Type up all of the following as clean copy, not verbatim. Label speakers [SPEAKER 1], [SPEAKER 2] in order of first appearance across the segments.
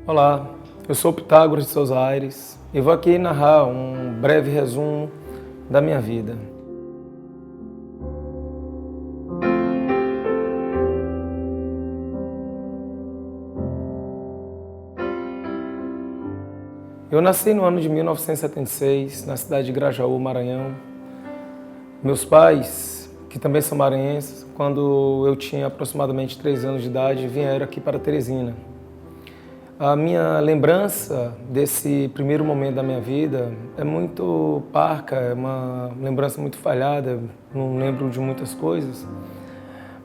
[SPEAKER 1] Olá, eu sou Pitágoras de Souza Aires e vou aqui narrar um breve resumo da minha vida. Eu nasci no ano de 1976, na cidade de Grajaú, Maranhão. Meus pais, que também são maranhenses, quando eu tinha aproximadamente 3 anos de idade, vieram aqui para Teresina. A minha lembrança desse primeiro momento da minha vida é muito parca, é uma lembrança muito falhada, não lembro de muitas coisas,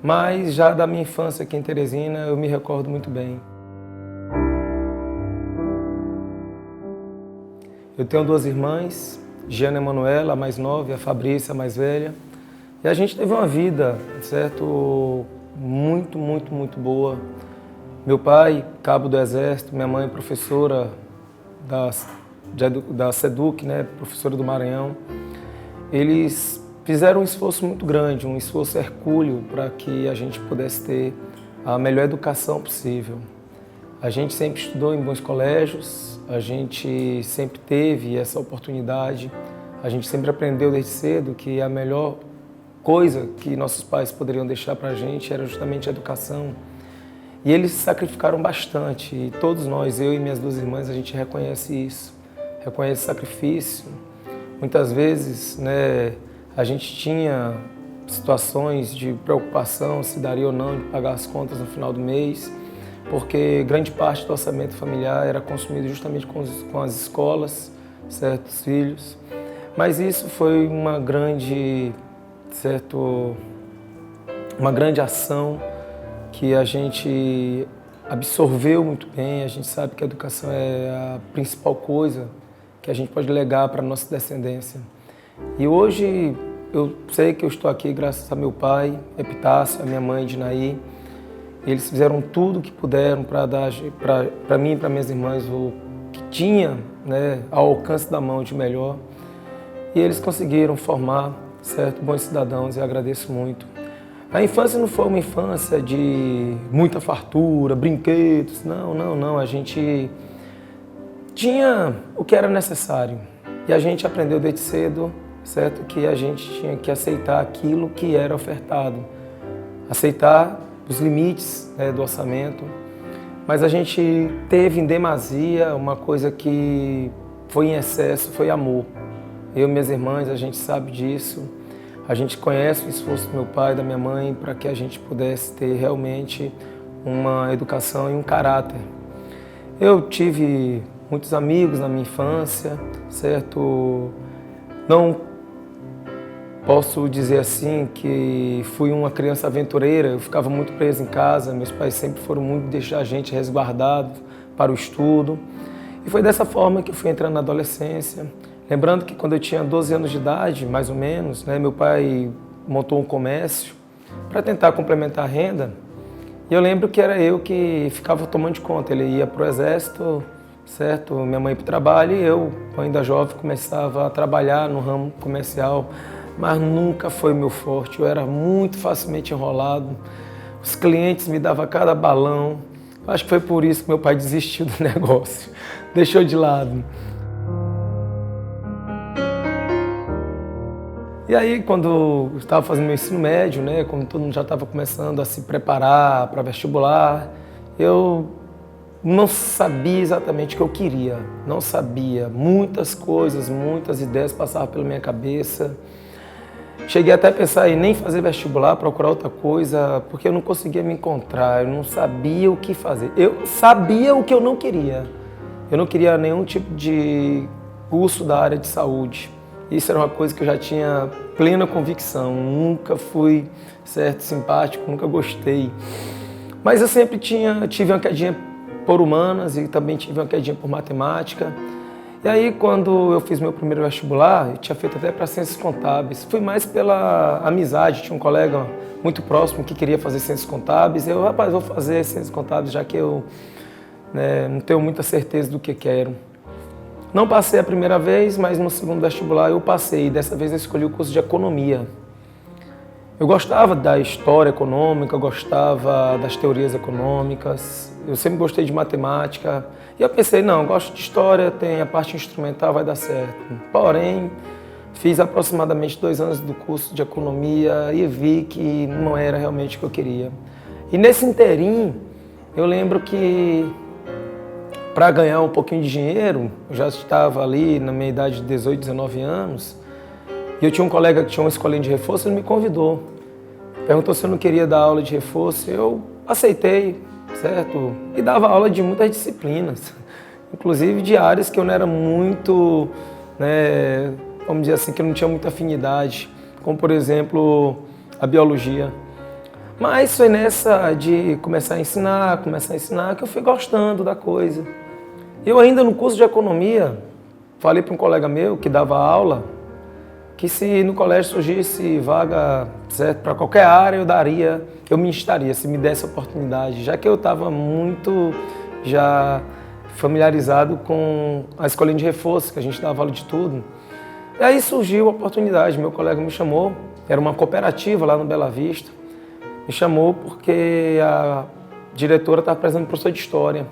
[SPEAKER 1] mas já da minha infância aqui em Teresina eu me recordo muito bem. Eu tenho 2 irmãs, Giana Emanuela, a mais nova, e a Fabrícia, a mais velha. E a gente teve uma vida, certo, muito boa. Meu pai, cabo do Exército, minha mãe, professora da SEDUC, né, professora do Maranhão. Eles fizeram um esforço muito grande, um esforço hercúleo para que a gente pudesse ter a melhor educação possível. A gente sempre estudou em bons colégios, a gente sempre teve essa oportunidade, a gente sempre aprendeu desde cedo que a melhor coisa que nossos pais poderiam deixar para a gente era justamente a educação. E eles se sacrificaram bastante, e todos nós, eu e minhas 2 irmãs, a gente reconhece isso, reconhece o sacrifício. Muitas vezes, né, a gente tinha situações de preocupação se daria ou não de pagar as contas no final do mês, porque grande parte do orçamento familiar era consumido justamente com as escolas, certos filhos. Mas isso foi uma grande ação que a gente absorveu muito bem. A gente sabe que a educação é a principal coisa que a gente pode legar para a nossa descendência. E hoje eu sei que eu estou aqui graças a meu pai, Epitácio, a minha mãe, Dinaí. Eles fizeram tudo o que puderam para dar para mim e para minhas irmãs o que tinha, né, ao alcance da mão de melhor. E eles conseguiram formar, certo, bons cidadãos, e agradeço muito. A infância não foi uma infância de muita fartura, brinquedos, não. A gente tinha o que era necessário. E a gente aprendeu desde cedo, certo, que a gente tinha que aceitar aquilo que era ofertado. Aceitar os limites, né, do orçamento, mas a gente teve em demasia uma coisa que foi em excesso, foi amor. Eu e minhas irmãs, a gente sabe disso, a gente conhece o esforço do meu pai e da minha mãe para que a gente pudesse ter realmente uma educação e um caráter. Eu tive muitos amigos na minha infância, certo? Não posso dizer assim que fui uma criança aventureira, eu ficava muito preso em casa, meus pais sempre foram muito deixar a gente resguardado para o estudo. E foi dessa forma que eu fui entrando na adolescência. Lembrando que quando eu tinha 12 anos de idade, mais ou menos, né, meu pai montou um comércio para tentar complementar a renda. E eu lembro que era eu que ficava tomando de conta. Ele ia para o exército, certo? Minha mãe para o trabalho, e eu, ainda jovem, começava a trabalhar no ramo comercial. Mas nunca foi meu forte, eu era muito facilmente enrolado, os clientes me davam cada balão. Acho que foi por isso que meu pai desistiu do negócio, deixou de lado. E aí, quando eu estava fazendo meu ensino médio, né, quando todo mundo já estava começando a se preparar para vestibular, eu não sabia exatamente o que eu queria, não sabia. Muitas coisas, muitas ideias passavam pela minha cabeça. Cheguei até a pensar em nem fazer vestibular, procurar outra coisa, porque eu não conseguia me encontrar, eu não sabia o que fazer. Eu sabia o que eu não queria. Eu não queria nenhum tipo de curso da área de saúde. Isso era uma coisa que eu já tinha plena convicção. Nunca fui, certo, simpático, nunca gostei. Mas eu sempre tive uma quedinha por humanas e também tive uma quedinha por matemática. E aí, quando eu fiz meu primeiro vestibular, eu tinha feito até para Ciências Contábeis. Fui mais pela amizade, tinha um colega muito próximo que queria fazer Ciências Contábeis. Eu, rapaz, vou fazer Ciências Contábeis, já que eu, né, não tenho muita certeza do que quero. Não passei a primeira vez, mas no segundo vestibular eu passei. Dessa vez eu escolhi o curso de Economia. Eu gostava da história econômica, eu gostava das teorias econômicas, eu sempre gostei de matemática. E eu pensei, não, eu gosto de história, tem a parte instrumental, vai dar certo. Porém, fiz aproximadamente 2 anos do curso de economia e vi que não era realmente o que eu queria. E nesse interim, eu lembro que para ganhar um pouquinho de dinheiro, eu já estava ali na minha idade de 18, 19 anos, e eu tinha um colega que tinha uma escolinha de reforço, ele me convidou. Perguntou se eu não queria dar aula de reforço, eu aceitei, certo? E dava aula de muitas disciplinas, inclusive de áreas que eu não era muito, né, vamos dizer assim, que eu não tinha muita afinidade, como por exemplo a biologia. Mas foi nessa de começar a ensinar, que eu fui gostando da coisa. Eu ainda no curso de economia, falei para um colega meu que dava aula, que se no colégio surgisse vaga, certo, para qualquer área eu ministraria, se me desse a oportunidade, já que eu estava muito já familiarizado com a escolinha de reforço, que a gente dava aula de tudo. E aí surgiu a oportunidade, meu colega me chamou, era uma cooperativa lá no Bela Vista, me chamou porque a diretora estava precisando de professor de história.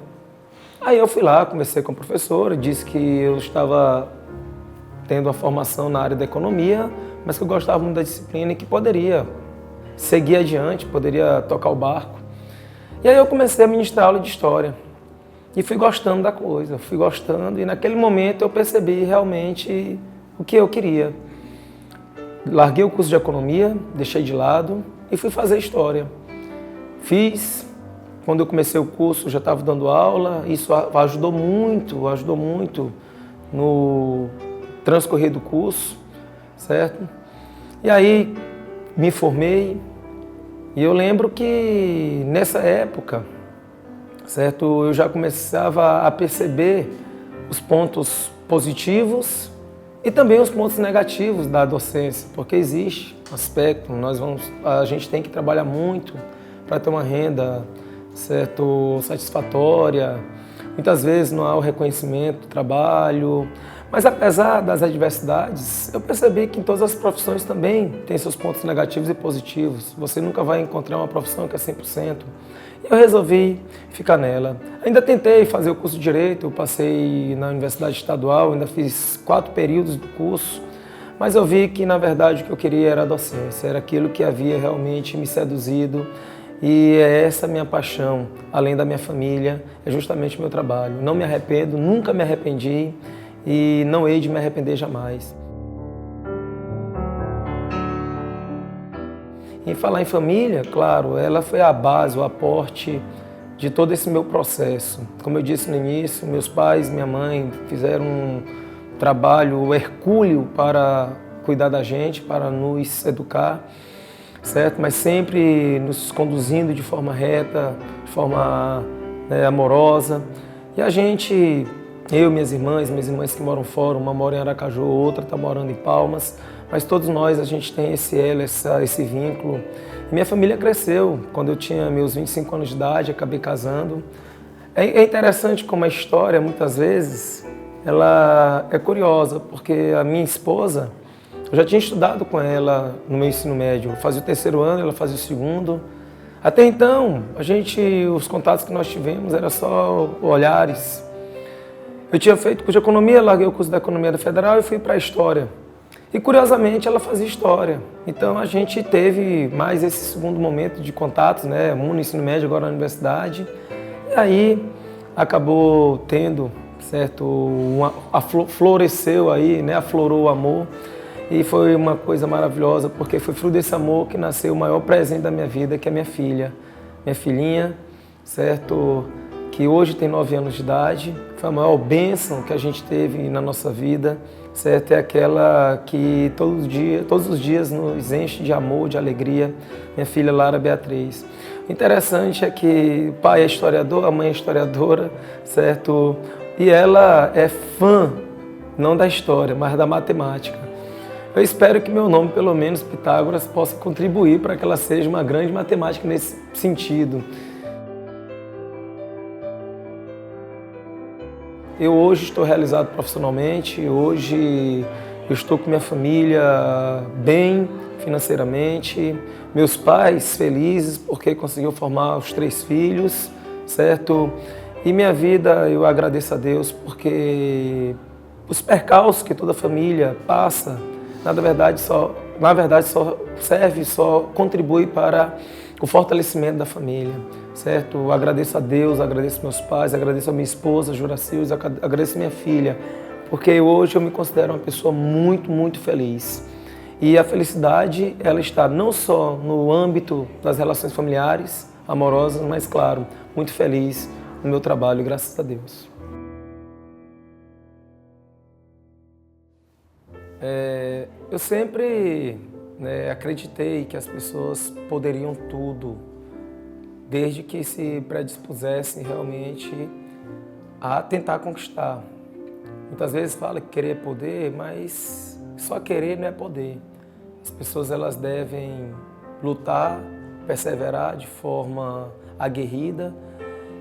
[SPEAKER 1] Aí eu fui lá, conversei com a professora, disse que eu estava tendo uma formação na área da economia, mas que eu gostava muito da disciplina e que poderia seguir adiante, poderia tocar o barco. E aí eu comecei a ministrar aula de história e fui gostando da coisa, fui gostando e naquele momento eu percebi realmente o que eu queria. Larguei o curso de economia, deixei de lado e fui fazer história. Fiz. Quando eu comecei o curso, já estava dando aula, isso ajudou muito no transcorrer do curso, certo? E aí me formei e eu lembro que nessa época, certo, eu já começava a perceber os pontos positivos e também os pontos negativos da docência, porque existe um aspecto, a gente tem que trabalhar muito para ter uma renda, certo, satisfatória. Muitas vezes não há o reconhecimento do trabalho, mas apesar das adversidades, eu percebi que em todas as profissões também tem seus pontos negativos e positivos. Você nunca vai encontrar uma profissão que é 100%. Eu resolvi ficar nela. Ainda tentei fazer o curso de Direito, eu passei na Universidade Estadual, ainda fiz 4 períodos do curso, mas eu vi que, na verdade, o que eu queria era a docência, era aquilo que havia realmente me seduzido. E é essa minha paixão, além da minha família, é justamente o meu trabalho. Não me arrependo, nunca me arrependi e não hei de me arrepender jamais. Em falar em família, claro, ela foi a base, o aporte de todo esse meu processo. Como eu disse no início, meus pais, minha mãe fizeram um trabalho hercúleo para cuidar da gente, para nos educar, certo? Mas sempre nos conduzindo de forma reta, de forma amorosa. E a gente, eu e minhas irmãs que moram fora, uma mora em Aracaju, outra está morando em Palmas, mas todos nós, a gente tem esse elo, esse vínculo. E minha família cresceu. Quando eu tinha meus 25 anos de idade, acabei casando. É interessante como a história, muitas vezes, ela é curiosa, porque a minha esposa, eu já tinha estudado com ela no meu ensino médio. Eu fazia o 3º ano, ela fazia o 2º. Até então, os contatos que nós tivemos eram só olhares. Eu tinha feito curso de economia, larguei o curso da economia da Federal e fui para a história. E curiosamente ela fazia história. Então a gente teve mais esse segundo momento de contatos, né? Um no ensino médio, agora na universidade. E aí acabou tendo, certo, floresceu aí, né? Aflorou o amor. E foi uma coisa maravilhosa, porque foi fruto desse amor que nasceu o maior presente da minha vida, que é minha filha. Minha filhinha, certo? Que hoje tem 9 anos de idade. Foi a maior bênção que a gente teve na nossa vida, certo? É aquela que todos os dias nos enche de amor, de alegria. Minha filha Lara Beatriz. O interessante é que o pai é historiador, a mãe é historiadora, certo? E ela é fã, não da história, mas da matemática. Eu espero que meu nome, pelo menos Pitágoras, possa contribuir para que ela seja uma grande matemática nesse sentido. Eu hoje estou realizado profissionalmente, hoje Eu estou com minha família bem financeiramente, meus pais felizes porque conseguiu formar os 3 filhos, certo? E minha vida, eu agradeço a Deus porque os percalços que toda família passa, na verdade só serve, só contribui para o fortalecimento da família, certo? Eu agradeço a Deus, agradeço meus pais, agradeço a minha esposa, Juracil, agradeço a minha filha, porque hoje eu me considero uma pessoa muito, muito feliz. E a felicidade, ela está não só no âmbito das relações familiares, amorosas, mas, claro, muito feliz no meu trabalho, graças a Deus. Eu sempre acreditei que as pessoas poderiam tudo, desde que se predispusessem realmente a tentar conquistar. Muitas vezes fala que querer é poder, mas só querer não é poder. As pessoas elas devem lutar, perseverar de forma aguerrida.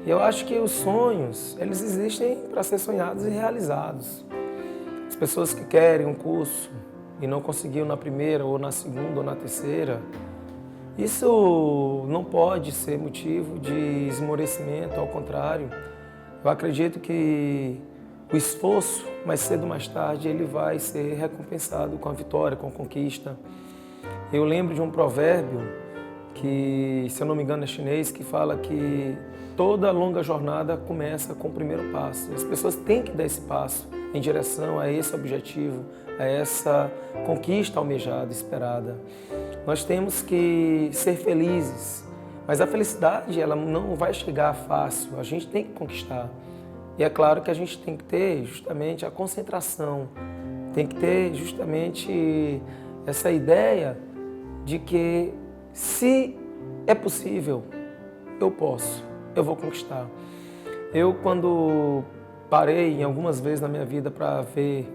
[SPEAKER 1] E eu acho que os sonhos, eles existem para ser sonhados e realizados. As pessoas que querem um curso e não conseguiram na primeira, ou na segunda, ou na terceira, isso não pode ser motivo de esmorecimento, ao contrário. Eu acredito que o esforço, mais cedo ou mais tarde, ele vai ser recompensado com a vitória, com a conquista. Eu lembro de um provérbio que, se eu não me engano, é chinês, que fala que toda longa jornada começa com o primeiro passo. As pessoas têm que dar esse passo em direção a esse objetivo, a essa conquista almejada, esperada. Nós temos que ser felizes, mas a felicidade ela não vai chegar fácil, a gente tem que conquistar. E é claro que a gente tem que ter justamente a concentração, tem que ter justamente essa ideia de que se é possível, eu posso, eu vou conquistar. Eu, quando parei em algumas vezes na minha vida para ver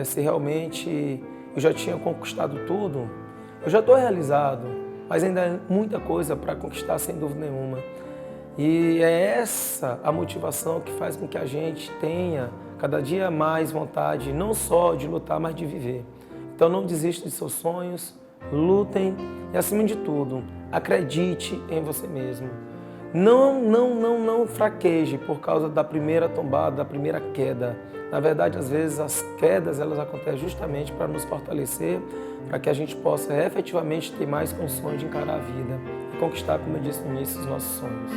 [SPEAKER 1] se realmente eu já tinha conquistado tudo, eu já estou realizado, mas ainda é muita coisa para conquistar, sem dúvida nenhuma. E é essa a motivação que faz com que a gente tenha cada dia mais vontade, não só de lutar, mas de viver. Então não desista de seus sonhos, lutem e, acima de tudo, acredite em você mesmo. Não fraqueje por causa da primeira tombada, da primeira queda. Na verdade, às vezes as quedas elas acontecem justamente para nos fortalecer, para que a gente possa efetivamente ter mais condições de encarar a vida e conquistar, como eu disse no início, os nossos sonhos.